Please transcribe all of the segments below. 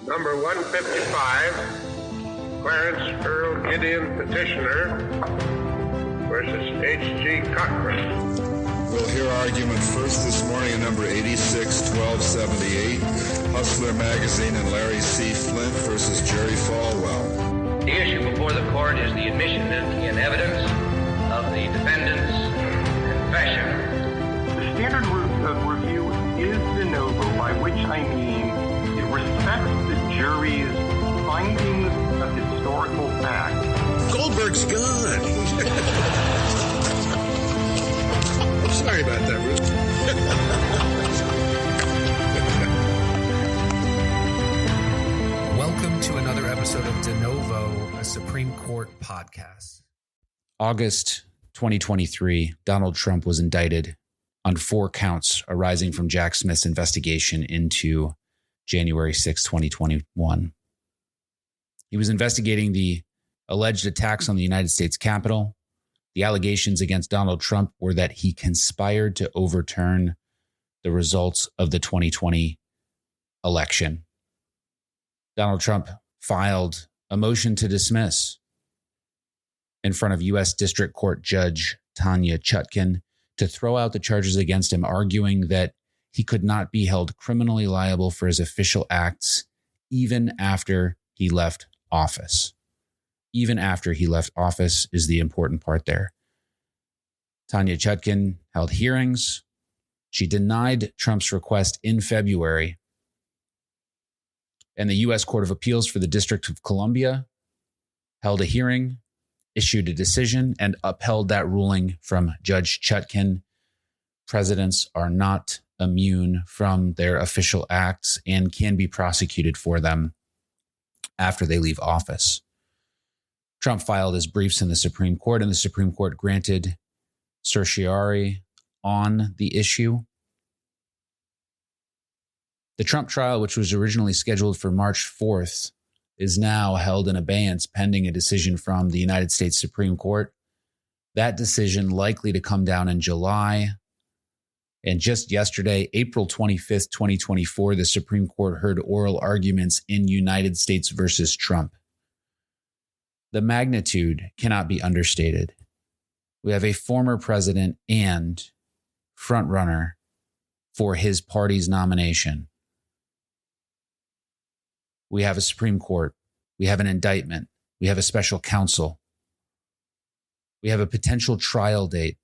Number 155, Clarence Earl Gideon Petitioner versus H.G. Cochran. We'll hear argument first this morning in number 86-1278, Hustler Magazine and Larry C. Flint versus Jerry Falwell. The issue before the court is the admission in evidence of the defendant's confession. The standard of review is de novo, by which I mean it respects the jury's findings of historical fact. Goldberg's gone. I'm sorry about that, Ruth. Welcome to another episode of De Novo, a Supreme Court podcast. August 2023, Donald Trump was indicted on 4 counts arising from Jack Smith's investigation into January 6, 2021. He was investigating the alleged attacks on the United States Capitol. The allegations against Donald Trump were that he conspired to overturn the results of the 2020 election. Donald Trump filed a motion to dismiss in front of U.S. District Court Judge Tanya Chutkan to throw out the charges against him, arguing that he could not be held criminally liable for his official acts even after he left office. Even after he left office is the important part there. Tanya Chutkan held hearings. She denied Trump's request in February. And the U.S. Court of Appeals for the District of Columbia held a hearing, issued a decision, and upheld that ruling from Judge Chutkan. Presidents are not immune from their official acts and can be prosecuted for them after they leave office. Trump filed his briefs in the Supreme Court, and the Supreme Court granted certiorari on the issue. The Trump trial, which was originally scheduled for March 4th, is now held in abeyance pending a decision from the United States Supreme Court. That decision likely to come down in July. And just yesterday, April 25th, 2024, the Supreme Court heard oral arguments in United States versus Trump. The magnitude cannot be understated. We have a former president and frontrunner for his party's nomination. We have a Supreme Court. We have an indictment. We have a special counsel. We have a potential trial date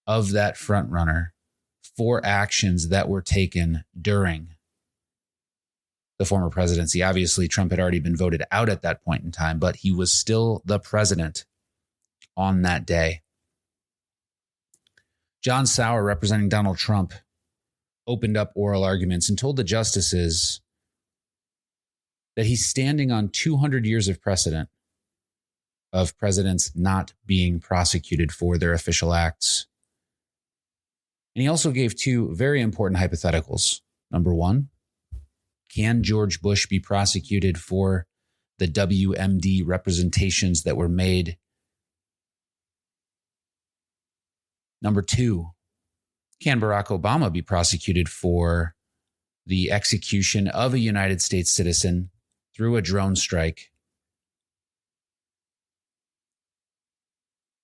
of that frontrunner for actions that were taken during the former presidency. Obviously, Trump had already been voted out at that point in time, but he was still the president on that day. John Sauer, representing Donald Trump, opened up oral arguments and told the justices that he's standing on 200 years of precedent of presidents not being prosecuted for their official acts. And he also gave 2 very important hypotheticals. Number 1, can George Bush be prosecuted for the WMD representations that were made? Number 2, can Barack Obama be prosecuted for the execution of a United States citizen through a drone strike?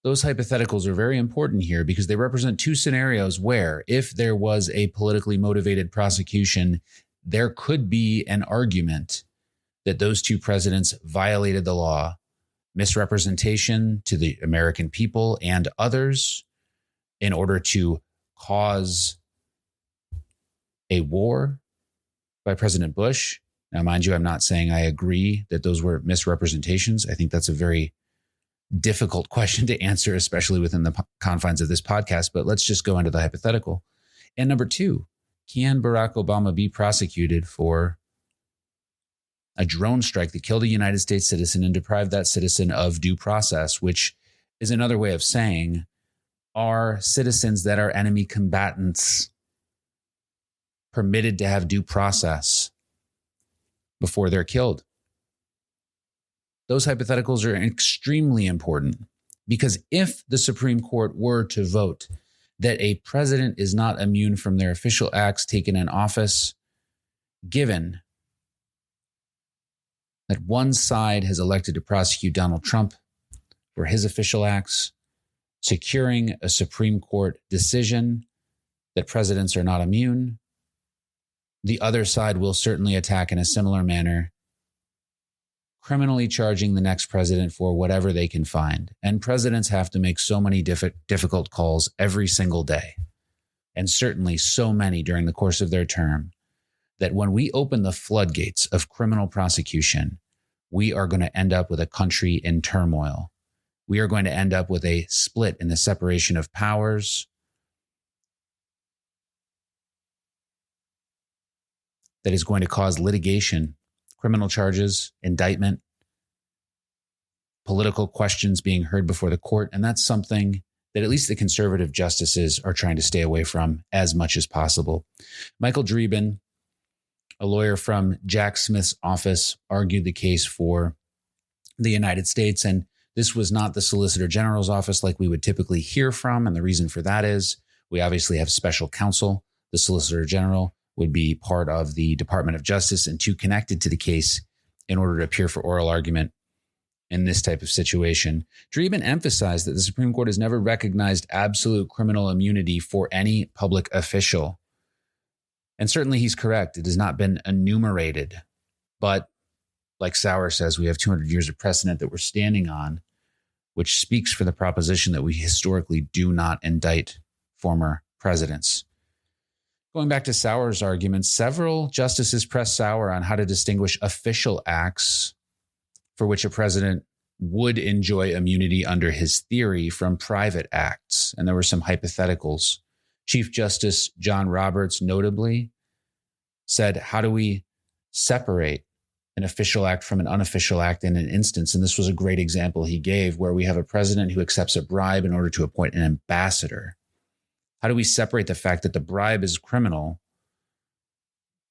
Those hypotheticals are very important here because they represent 2 scenarios where, if there was a politically motivated prosecution, there could be an argument that those 2 presidents violated the law, misrepresentation to the American people and others in order to cause a war by President Bush. Now, mind you, I'm not saying I agree that those were misrepresentations. I think that's a very difficult question to answer, especially within the confines of this podcast, but let's just go into the hypothetical. And number 2, can Barack Obama be prosecuted for a drone strike that killed a United States citizen and deprived that citizen of due process, which is another way of saying, are citizens that are enemy combatants permitted to have due process before they're killed? Those hypotheticals are extremely important because if the Supreme Court were to vote that a president is not immune from their official acts taken in office, given that one side has elected to prosecute Donald Trump for his official acts, securing a Supreme Court decision that presidents are not immune. The other side will certainly attack in a similar manner, criminally charging the next president for whatever they can find. And presidents have to make so many difficult calls every single day, and certainly so many during the course of their term, that when we open the floodgates of criminal prosecution, we are going to end up with a country in turmoil. We are going to end up with a split in the separation of powers that is going to cause litigation, criminal charges, indictment, political questions being heard before the court. And that's something that at least the conservative justices are trying to stay away from as much as possible. Michael Dreeben, a lawyer from Jack Smith's office, argued the case for the United States. And this was not the Solicitor General's office like we would typically hear from. And the reason for that is we obviously have special counsel. The Solicitor General would be part of the Department of Justice and too connected to the case in order to appear for oral argument in this type of situation. Dreeben emphasized that the Supreme Court has never recognized absolute criminal immunity for any public official. And certainly he's correct. It has not been enumerated. But like Sauer says, we have 200 years of precedent that we're standing on, which speaks for the proposition that we historically do not indict former presidents. Going back to Sauer's argument, several justices pressed Sauer on how to distinguish official acts for which a president would enjoy immunity under his theory from private acts. And there were some hypotheticals. Chief Justice John Roberts notably said, how do we separate an official act from an unofficial act in an instance? And this was a great example he gave where we have a president who accepts a bribe in order to appoint an ambassador. How do we separate the fact that the bribe is criminal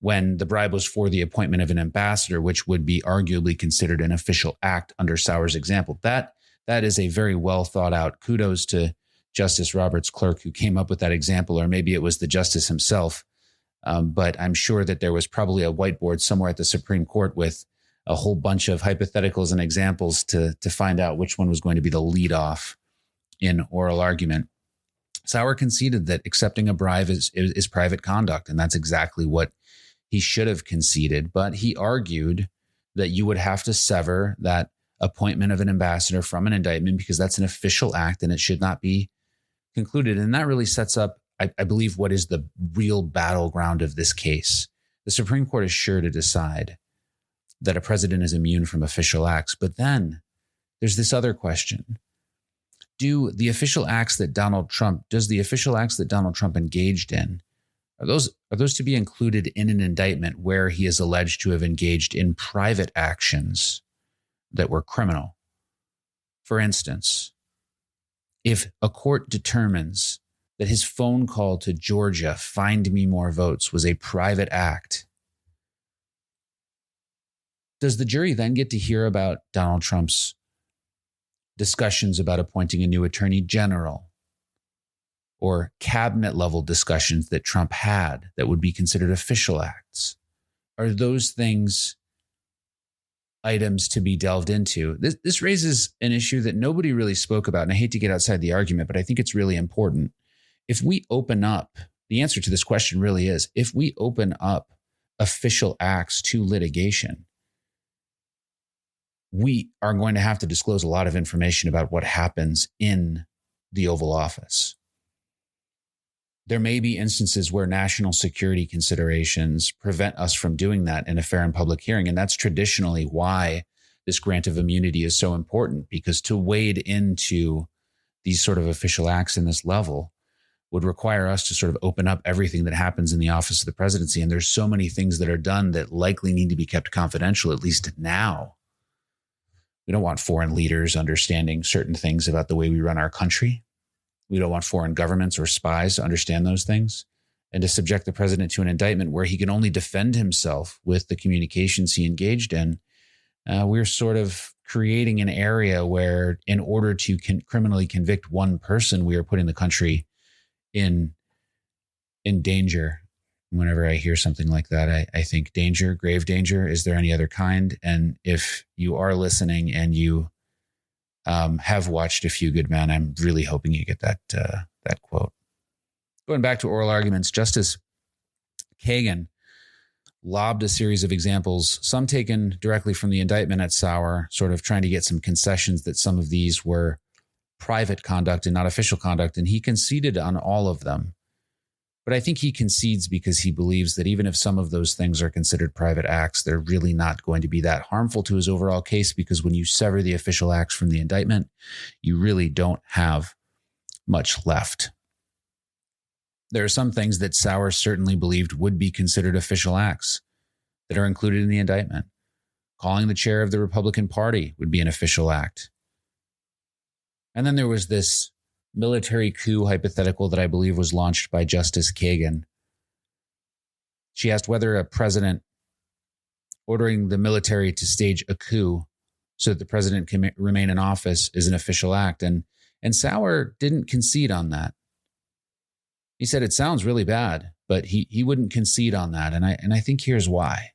when the bribe was for the appointment of an ambassador, which would be arguably considered an official act under Sauer's example? That is a very well thought out. Kudos to Justice Roberts' clerk who came up with that example, or maybe it was the justice himself. But I'm sure that there was probably a whiteboard somewhere at the Supreme Court with a whole bunch of hypotheticals and examples to find out which one was going to be the lead off in oral argument. Sauer conceded that accepting a bribe is private conduct, and that's exactly what he should have conceded. But he argued that you would have to sever that appointment of an ambassador from an indictment because that's an official act and it should not be concluded. And that really sets up, I believe, what is the real battleground of this case. The Supreme Court is sure to decide that a president is immune from official acts. But then there's this other question. Does the official acts that Donald Trump engaged in, are those to be included in an indictment where he is alleged to have engaged in private actions that were criminal? For instance, if a court determines that his phone call to Georgia, find me more votes, was a private act, does the jury then get to hear about Donald Trump's discussions about appointing a new attorney general or cabinet level discussions that Trump had that would be considered official acts? Are those things items to be delved into? This raises an issue that nobody really spoke about, and I hate to get outside the argument, but I think it's really important. If we open up, the answer to this question really is, if we open up official acts to litigation, we are going to have to disclose a lot of information about what happens in the Oval Office. There may be instances where national security considerations prevent us from doing that in a fair and public hearing. And that's traditionally why this grant of immunity is so important, because to wade into these sort of official acts in this level would require us to sort of open up everything that happens in the office of the presidency. And there's so many things that are done that likely need to be kept confidential, at least now. We don't want foreign leaders understanding certain things about the way we run our country. We don't want foreign governments or spies to understand those things. And to subject the president to an indictment where he can only defend himself with the communications he engaged in, we're sort of creating an area where, in order to criminally convict one person, we are putting the country in danger. Whenever I hear something like that, I think danger, grave danger. Is there any other kind? And if you are listening and you have watched A Few Good Men, I'm really hoping you get that quote. Going back to oral arguments, Justice Kagan lobbed a series of examples, some taken directly from the indictment at Sauer, sort of trying to get some concessions that some of these were private conduct and not official conduct, and he conceded on all of them. But I think he concedes because he believes that even if some of those things are considered private acts, they're really not going to be that harmful to his overall case, because when you sever the official acts from the indictment, you really don't have much left. There are some things that Sauer certainly believed would be considered official acts that are included in the indictment. Calling the chair of the Republican Party would be an official act. And then there was this military coup hypothetical that I believe was launched by Justice Kagan. She asked whether a president ordering the military to stage a coup so that the president can remain in office is an official act. And Sauer didn't concede on that. He said it sounds really bad, but he wouldn't concede on that. And I think here's why.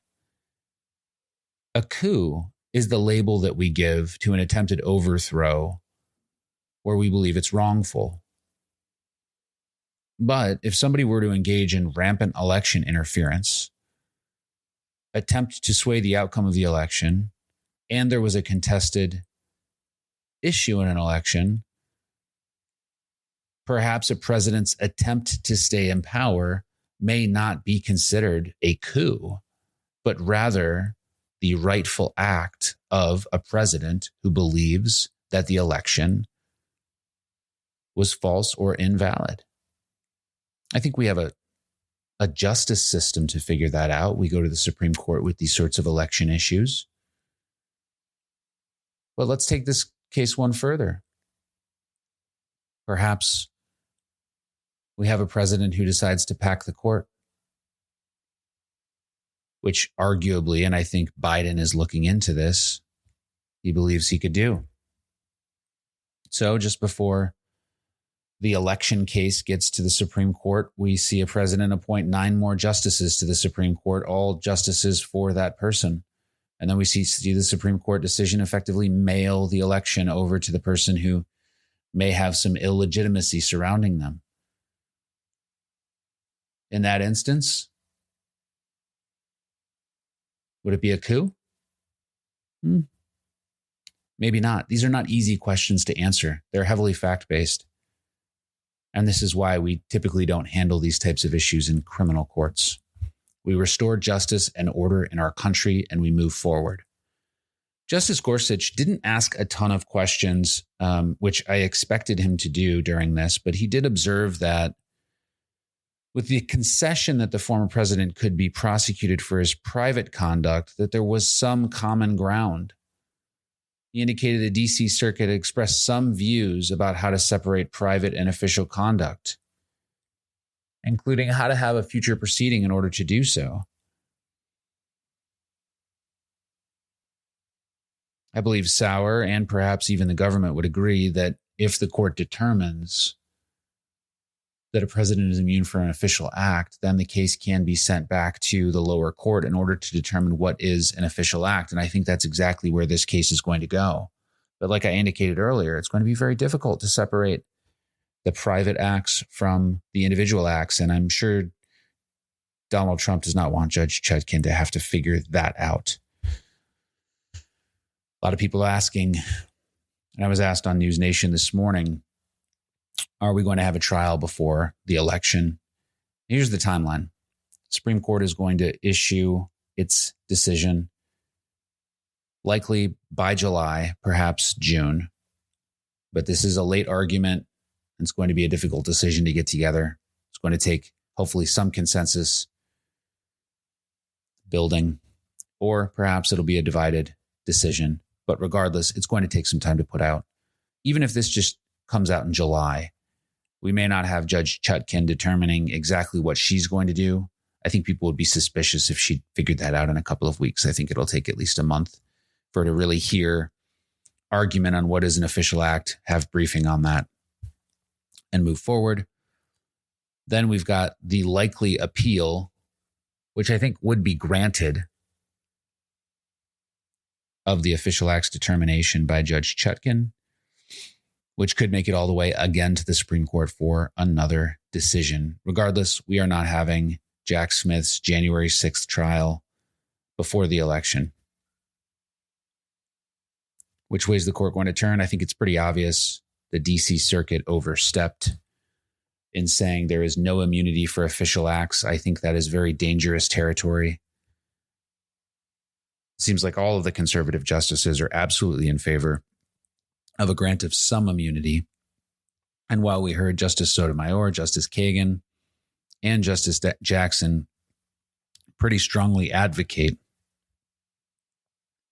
A coup is the label that we give to an attempted overthrow where we believe it's wrongful. But if somebody were to engage in rampant election interference, attempt to sway the outcome of the election, and there was a contested issue in an election, perhaps a president's attempt to stay in power may not be considered a coup, but rather the rightful act of a president who believes that the election was false or invalid. I think we have a justice system to figure that out. We go to the Supreme Court with these sorts of election issues. But let's take this case one further. Perhaps we have a president who decides to pack the court, which arguably, and I think Biden is looking into this, he believes he could do. So just before the election case gets to the Supreme Court, we see a president appoint 9 more justices to the Supreme Court, all justices for that person. And then we see the Supreme Court decision effectively mail the election over to the person who may have some illegitimacy surrounding them. In that instance, would it be a coup? Maybe not. These are not easy questions to answer. They're heavily fact-based. And this is why we typically don't handle these types of issues in criminal courts. We restore justice and order in our country, and we move forward. Justice Gorsuch didn't ask a ton of questions, which I expected him to do during this, but he did observe that with the concession that the former president could be prosecuted for his private conduct, that there was some common ground. He indicated the D.C. Circuit expressed some views about how to separate private and official conduct, including how to have a future proceeding in order to do so. I believe Sauer and perhaps even the government would agree that if the court determines that a president is immune for an official act, then the case can be sent back to the lower court in order to determine what is an official act. And I think that's exactly where this case is going to go. But like I indicated earlier, it's going to be very difficult to separate the private acts from the individual acts. And I'm sure Donald Trump does not want Judge Chutkan to have to figure that out. A lot of people asking, and I was asked on News Nation this morning, are we going to have a trial before the election? Here's the timeline. The Supreme Court is going to issue its decision likely by July, perhaps June. But this is a late argument. It's going to be a difficult decision to get together. It's going to take hopefully some consensus building, or perhaps it'll be a divided decision. But regardless, it's going to take some time to put out. Even if this just comes out in July, we may not have Judge Chutkan determining exactly what she's going to do. I think people would be suspicious if she figured that out in a couple of weeks. I think it'll take at least a month for her to really hear argument on what is an official act, have briefing on that, and move forward. Then we've got the likely appeal which I think would be granted, of the official acts determination by Judge Chutkan, which could make it all the way again to the Supreme Court for another decision. Regardless, we are not having Jack Smith's January 6th trial before the election. Which way is the court going to turn? I think it's pretty obvious. The DC Circuit overstepped in saying there is no immunity for official acts. I think that is very dangerous territory. It seems like all of the conservative justices are absolutely in favor of a grant of some immunity. And while we heard Justice Sotomayor, Justice Kagan, and Justice Jackson pretty strongly advocate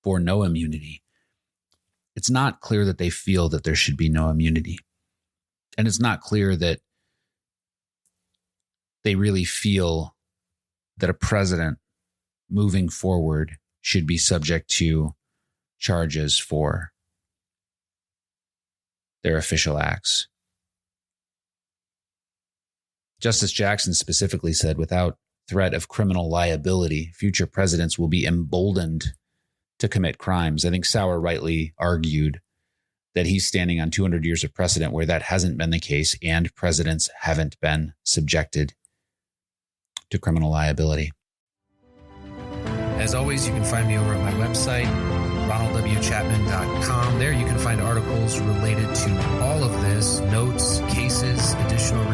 for no immunity, it's not clear that they feel that there should be no immunity. And it's not clear that they really feel that a president moving forward should be subject to charges for their official acts. Justice Jackson specifically said, without threat of criminal liability, future presidents will be emboldened to commit crimes. I think Sauer rightly argued that he's standing on 200 years of precedent where that hasn't been the case and presidents haven't been subjected to criminal liability. As always, you can find me over at my website, ronaldwchapman.com. There you can find articles related to all of this, notes, cases, additional